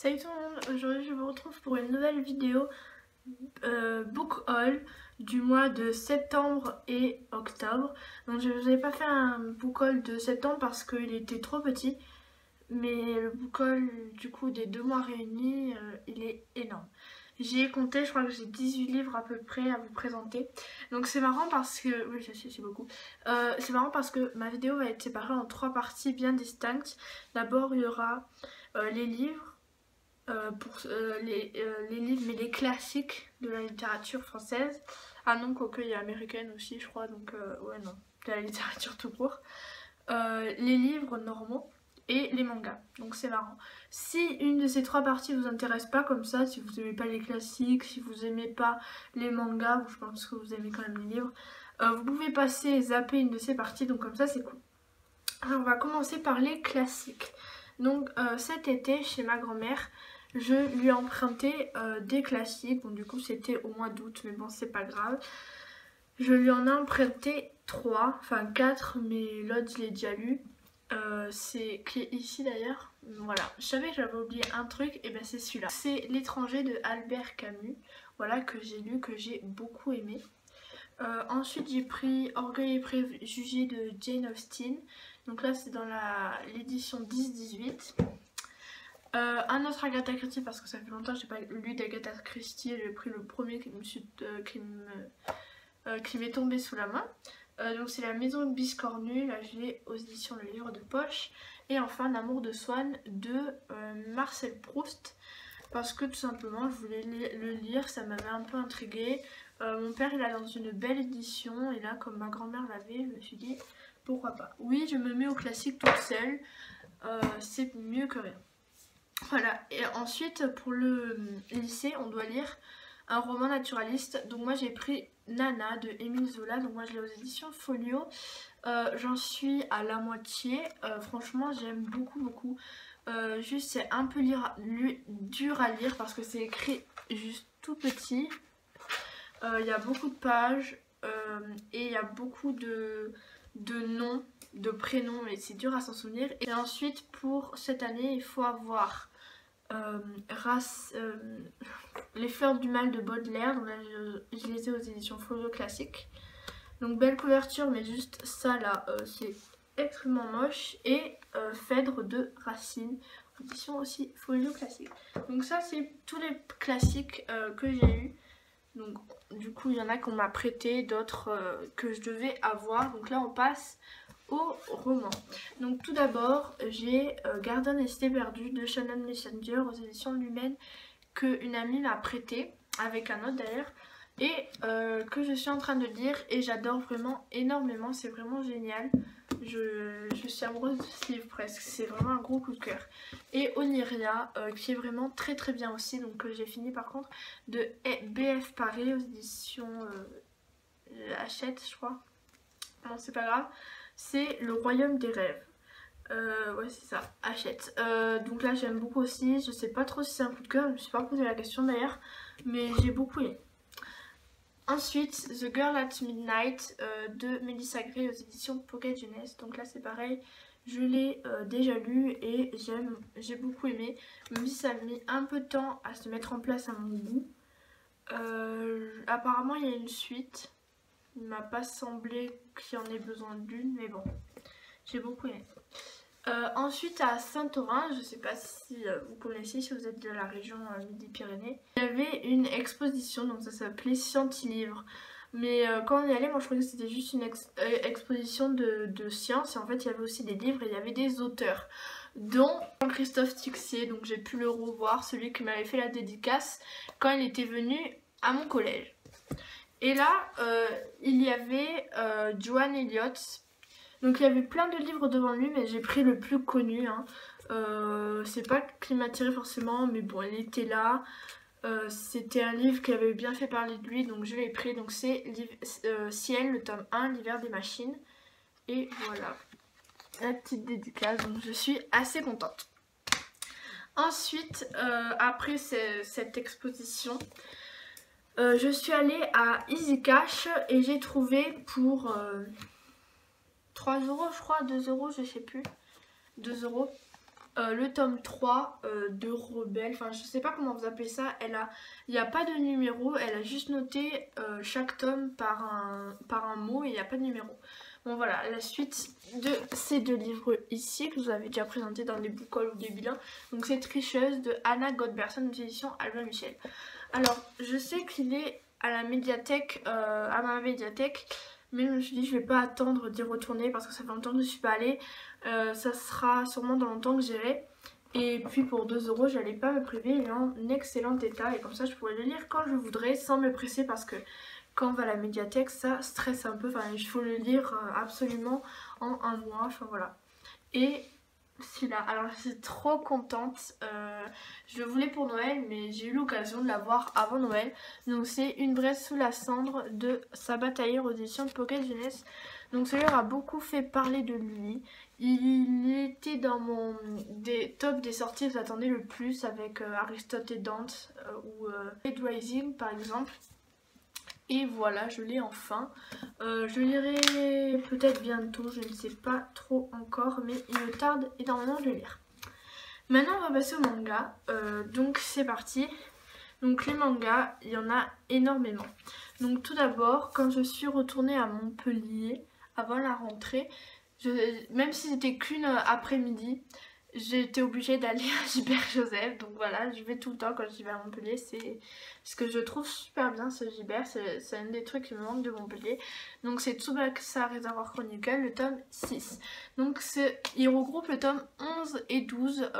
Salut tout le monde, aujourd'hui je vous retrouve pour une nouvelle vidéo book haul du mois de septembre et octobre. Donc je vous avais pas fait un book haul de septembre parce qu'il était trop petit, mais le book haul du coup des 2 mois réunis il est énorme. J'ai compté, je crois que j'ai 18 livres à peu près à vous présenter. Donc c'est marrant parce que, oui c'est beaucoup, c'est marrant parce que ma vidéo va être séparée en 3 parties bien distinctes. D'abord il y aura les livres. Les livres, mais les classiques de la littérature française. Ah non, quoique il y a américaine aussi, je crois, donc ouais, non, de la littérature tout court. Les livres normaux et les mangas, donc c'est marrant. Si une de ces 3 parties vous intéresse pas comme ça, si vous aimez pas les classiques, si vous aimez pas les mangas, ou je pense que vous aimez quand même les livres, vous pouvez passer et zapper une de ces parties, donc comme ça c'est cool. Alors on va commencer par les classiques. Donc cet été chez ma grand-mère, je lui ai emprunté des classiques. Bon du coup c'était au mois d'août, mais bon c'est pas grave. Je lui en ai emprunté 3, enfin 4, mais l'autre je l'ai déjà lu. C'est qui est ici d'ailleurs. Voilà, je savais que j'avais oublié un truc, et ben c'est celui-là. C'est L'étranger de Albert Camus, voilà, que j'ai lu, que j'ai beaucoup aimé. Ensuite j'ai pris Orgueil et préjugés de Jane Austen. Donc là c'est dans l'édition 10-18. Un autre Agatha Christie, parce que ça fait longtemps que j'ai pas lu d'Agatha Christie. J'ai pris le premier qui m'est tombé sous la main. Donc c'est La Maison Biscornue. Là je l'ai aux éditions Le Livre de Poche. Et enfin L'amour de Swann de Marcel Proust, parce que tout simplement je voulais le lire, ça m'avait un peu intriguée. Mon père il a dans une belle édition, et là comme ma grand-mère l'avait, je me suis dit pourquoi pas. Oui, je me mets au classique toute seule, c'est mieux que rien. Voilà, et ensuite pour le lycée on doit lire un roman naturaliste. Donc moi j'ai pris Nana de Émile Zola, donc moi je l'ai aux éditions Folio. J'en suis à la moitié, franchement j'aime beaucoup. Juste c'est un peu dur à lire parce que c'est écrit juste tout petit. Il y a beaucoup de pages et il y a beaucoup de noms, de prénoms, mais c'est dur à s'en souvenir. Et ensuite pour cette année il faut avoir Les Fleurs du Mal de Baudelaire. Donc là je les ai aux éditions Folio classique. Donc belle couverture, mais juste ça là c'est extrêmement moche. Et Phèdre de Racine, édition aussi Folio classique. Donc ça c'est tous les classiques que j'ai eu. Donc du coup il y en a qu'on m'a prêté, d'autres que je devais avoir. Donc là on passe au roman. Donc tout d'abord j'ai Gardien des cités perdues de Shannon Messenger aux éditions Lumen, que une amie m'a prêté, avec un autre d'ailleurs, et que je suis en train de lire, et j'adore vraiment énormément, c'est vraiment génial. Je suis amoureuse de ce livre presque, c'est vraiment un gros coup de cœur. Et Oniria qui est vraiment très bien aussi, donc que j'ai fini par contre, de BF Paris aux éditions Hachette je crois. Non c'est pas grave, c'est Le Royaume des Rêves. Ouais c'est ça, Hachette. Donc là j'aime beaucoup aussi, je sais pas trop si c'est un coup de cœur, je me suis pas posé la question d'ailleurs, mais j'ai beaucoup aimé. Ensuite, The Girl at Midnight de Melissa Gray aux éditions Pocket Jeunesse. Donc là c'est pareil, je l'ai déjà lu et j'ai beaucoup aimé, même si ça a mis un peu de temps à se mettre en place à mon goût. Apparemment il y a une suite, il m'a pas semblé qu'il y en ait besoin d'une, mais bon, j'ai beaucoup aimé. Ensuite à Saint-Orin, je sais pas si vous connaissez, si vous êtes de la région Midi-Pyrénées, il y avait une exposition, donc ça s'appelait Scientilivre. Mais quand on y allait, moi je croyais que c'était juste une exposition de sciences, et en fait il y avait aussi des livres et il y avait des auteurs, dont Jean-Christophe Tixier. Donc j'ai pu le revoir, celui qui m'avait fait la dédicace quand il était venu à mon collège. Et là il y avait Joan Elliott. Donc il y avait plein de livres devant lui, mais j'ai pris le plus connu, hein. C'est pas qui m'attirait forcément, mais bon il était là. C'était un livre qui avait bien fait parler de lui, donc je l'ai pris. Donc c'est Ciel, le tome 1, L'hiver des machines. Et voilà, la petite dédicace, donc je suis assez contente. Ensuite, après cette exposition, je suis allée à Easy Cash et j'ai trouvé pour 3 € je crois, 2 €, je sais plus, 2 €. le tome 3 de Rebelle. Enfin, je sais pas comment vous appelez ça. Il n'y a pas de numéro, elle a juste noté chaque tome par un mot et il n'y a pas de numéro. Bon voilà, la suite de ces 2 livres ici que je vous avais déjà présenté dans les book hauls ou des bilans. Donc c'est Tricheuse de Anna Godberson, aux éditions Albin Michel. Alors, je sais qu'il est à la médiathèque, à ma médiathèque, mais je me suis dit je vais pas attendre d'y retourner parce que ça fait longtemps que je suis pas allée. Ça sera sûrement dans longtemps que j'irai. Et puis pour 2 €, j'allais pas me priver, il est en excellent état et comme ça je pourrais le lire quand je voudrais sans me presser parce que quand on va à la médiathèque ça stresse un peu, enfin il faut le lire absolument en 1 mois, enfin voilà. Et celui-là, alors je suis trop contente, je le voulais pour Noël mais j'ai eu l'occasion de l'avoir avant Noël. Donc c'est Une braise sous la cendre de Sabah Tahir aux éditions de Pocket Jeunesse. Donc celui-là a beaucoup fait parler de lui. Il était dans mon top des sorties que j'attendais le plus avec Aristote et Dante ou Red Rising par exemple. Et voilà, je l'ai enfin. Je lirai peut-être bientôt, je ne sais pas trop encore, mais il me tarde énormément de le lire. Maintenant, on va passer au manga. Donc, c'est parti. Donc, les mangas, il y en a énormément. Donc, tout d'abord, quand je suis retournée à Montpellier, avant la rentrée, même si c'était qu'une après-midi, j'ai été obligée d'aller à Gilbert Joseph. Donc voilà, je vais tout le temps quand j'y vais à Montpellier. C'est ce que je trouve super bien, ce Gilbert. C'est un des trucs qui me manque de Montpellier. Donc c'est Tsubasa Reservoir Chronicle, le tome 6. Donc il regroupe le tome 11 et 12.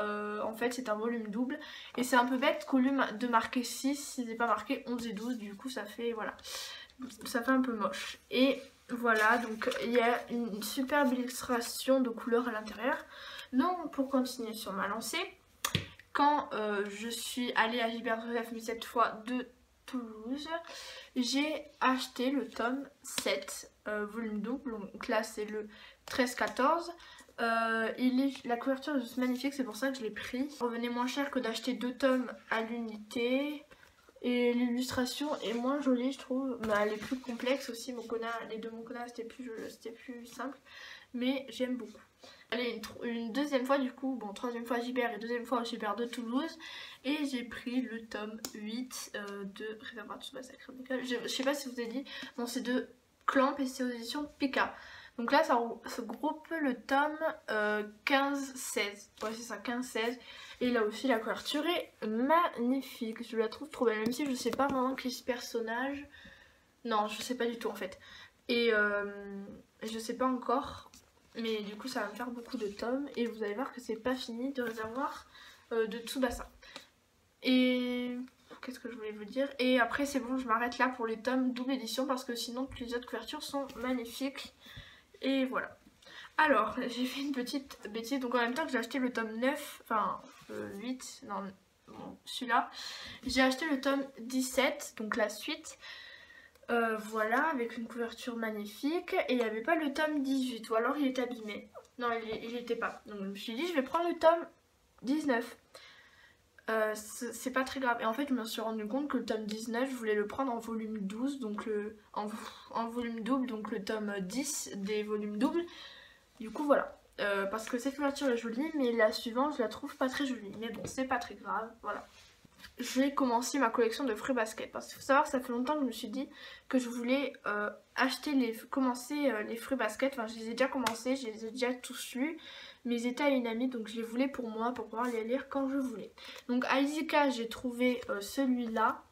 En fait, c'est un volume double. Et c'est un peu bête qu'au lieu de marquer 6, s'il n'est pas marqué 11 et 12. Du coup, ça fait, voilà, ça fait un peu moche. Et voilà, donc il y a une superbe illustration de couleurs à l'intérieur. Donc pour continuer sur ma lancée, quand je suis allée à Gilbert Joseph, mais cette fois de Toulouse, j'ai acheté le tome 7, volume double, donc là c'est le 13-14. La couverture est juste magnifique, c'est pour ça que je l'ai pris. Ça revenait moins cher que d'acheter 2 tomes à l'unité. Et l'illustration est moins jolie, je trouve. Mais elle est plus complexe aussi. Les 2 Mokona c'était plus simple. Mais j'aime beaucoup. Allez, une deuxième fois du coup, bon, 3e fois à Gilbert et 2e fois au Gilbert de Toulouse. Et j'ai pris le tome 8 de Réservoir Tsubasa Chronicle. Je sais pas si je vous ai dit, bon, c'est de Clamp et c'est aux éditions Pika. Donc là, ça se groupe le tome 15-16. Ouais, c'est ça, 15-16. Et là aussi, la couverture est magnifique. Je la trouve trop belle, même si je sais pas vraiment qui est ce personnage. Non, je sais pas du tout en fait. Et je sais pas encore. Mais du coup, ça va me faire beaucoup de tomes. Et vous allez voir que c'est pas fini de Réservoir de Tsubasa. Et qu'est-ce que je voulais vous dire? Et après, c'est bon, je m'arrête là pour les tomes double édition parce que sinon, toutes les autres couvertures sont magnifiques. Et voilà. Alors, j'ai fait une petite bêtise. Donc en même temps que j'ai acheté le tome 9, enfin 8, non, bon, celui-là, j'ai acheté le tome 17, donc la suite. Voilà, avec une couverture magnifique. Et il n'y avait pas le tome 18, ou alors il est abîmé. Non, il était pas. Donc je me suis dit, je vais prendre le tome 19. C'est pas très grave. Et en fait, je me suis rendu compte que le tome 19, je voulais le prendre en volume 12, donc en volume double, donc le tome 10 des volumes doubles. Du coup, voilà. Parce que cette couverture est jolie, mais la suivante, je la trouve pas très jolie. Mais bon, c'est pas très grave, voilà. J'ai commencé ma collection de Fruits Basket. Parce qu'il faut savoir que ça fait longtemps que je me suis dit que je voulais commencer les Fruits Basket. Enfin, je les ai déjà commencés, je les ai déjà tous lus. Mais ils étaient à une amie, donc je les voulais pour moi, pour pouvoir les lire quand je voulais. Donc à Izika, j'ai trouvé celui-là.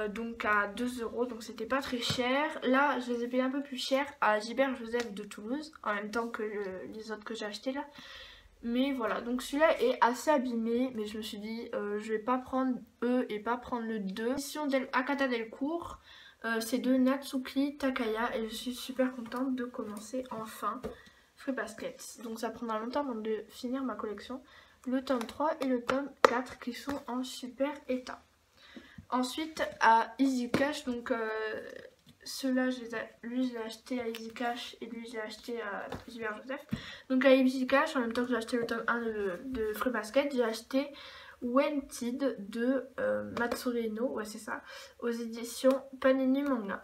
Donc à 2 €, donc c'était pas très cher. Là, je les ai payés un peu plus cher à Gilbert Joseph de Toulouse, en même temps que les autres que j'ai achetés là. Mais voilà, donc celui-là est assez abîmé, mais je me suis dit, je vais pas prendre eux et pas prendre le 2. Édition Akata Delcourt, c'est de Natsuki Takaya et je suis super contente de commencer enfin Fruits Basket. Donc ça prendra longtemps avant de finir ma collection. Le tome 3 et le tome 4 qui sont en super état. Ensuite à Easy Cash, donc ceux-là, lui je l'ai acheté à Easy Cash et lui je l'ai acheté à Gilbert Joseph. Donc à Easy Cash, en même temps que j'ai acheté le tome 1 de Fruits Basket, j'ai acheté Wanted de Matsurino, ouais c'est ça, aux éditions Panini Manga.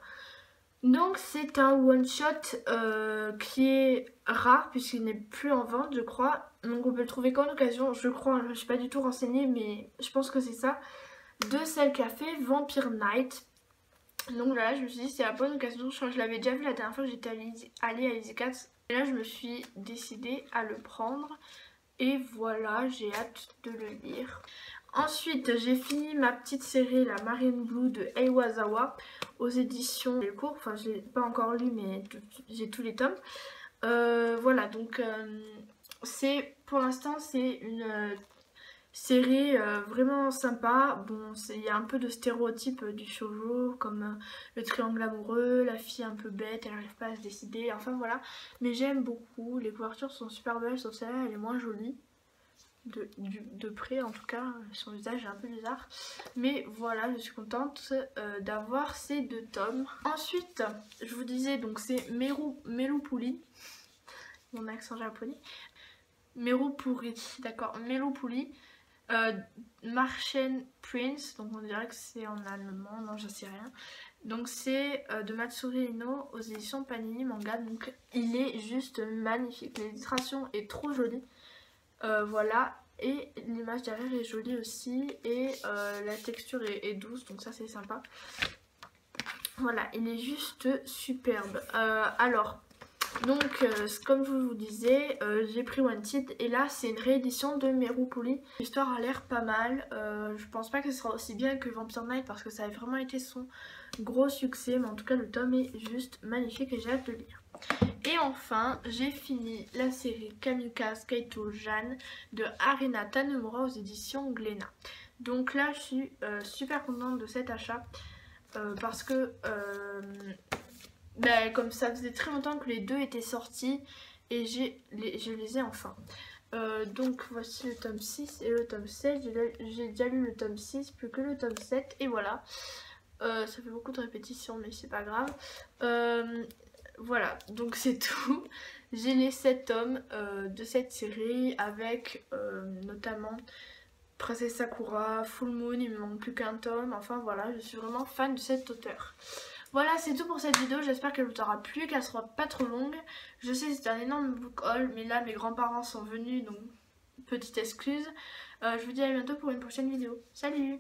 Donc c'est un one-shot qui est rare puisqu'il n'est plus en vente je crois. Donc on peut le trouver qu'en occasion, je crois, je ne suis pas du tout renseignée mais je pense que c'est ça. De celle qui a fait Vampire Night. Donc là je me suis dit c'est la bonne occasion, je crois que je l'avais déjà vu la dernière fois que j'étais allée à Easy Cats. Et là je me suis décidée à le prendre. Et voilà, j'ai hâte de le lire. Ensuite, j'ai fini ma petite série, la Marine Blue de Eiwazawa, aux éditions Delcourt. Enfin, je ne l'ai pas encore lu, mais j'ai tous les tomes. Voilà, donc pour l'instant, c'est une série vraiment sympa. Bon, il y a un peu de stéréotypes du shoujo, comme le triangle amoureux, la fille un peu bête, elle n'arrive pas à se décider, enfin voilà. Mais j'aime beaucoup, les couvertures sont super belles, sauf celle-là, elle est moins jolie. De près en tout cas, son visage est un peu bizarre. Mais voilà, je suis contente d'avoir ces 2 tomes. Ensuite, je vous disais, donc c'est Merupouli, mon accent japonais. Merupouri, d'accord, Merupouli. Martian Prince, donc on dirait que c'est en allemand, non je sais rien. Donc c'est de Matsuri Ino aux éditions Panini Manga, donc il est juste magnifique, l'illustration est trop jolie. Voilà, et l'image derrière est jolie aussi, et la texture est douce, donc ça c'est sympa. Voilà, il est juste superbe. Alors, donc comme je vous disais, j'ai pris Wanted, et là c'est une réédition de Merupouli. L'histoire a l'air pas mal, je pense pas que ce sera aussi bien que Vampire Night parce que ça a vraiment été son gros succès, mais en tout cas le tome est juste magnifique et j'ai hâte de le lire. Et enfin, j'ai fini la série Kamikaze Kaito Jan de Arina Tanemura aux éditions Glénat. Donc là, je suis super contente de cet achat parce que comme ça faisait très longtemps que les 2 étaient sortis et je les ai enfin. Donc voici le tome 6 et le tome 7. J'ai déjà lu le tome 6, plus que le tome 7 et voilà. Ça fait beaucoup de répétitions mais c'est pas grave. Voilà, donc c'est tout. J'ai les 7 tomes de cette série avec notamment Princesse Sakura, Full Moon, il me manque plus qu'un tome. Enfin voilà, je suis vraiment fan de cet auteur. Voilà, c'est tout pour cette vidéo. J'espère qu'elle vous aura plu, qu'elle sera pas trop longue. Je sais c'est un énorme book haul, mais là mes grands-parents sont venus, donc petite excuse. Je vous dis à bientôt pour une prochaine vidéo. Salut!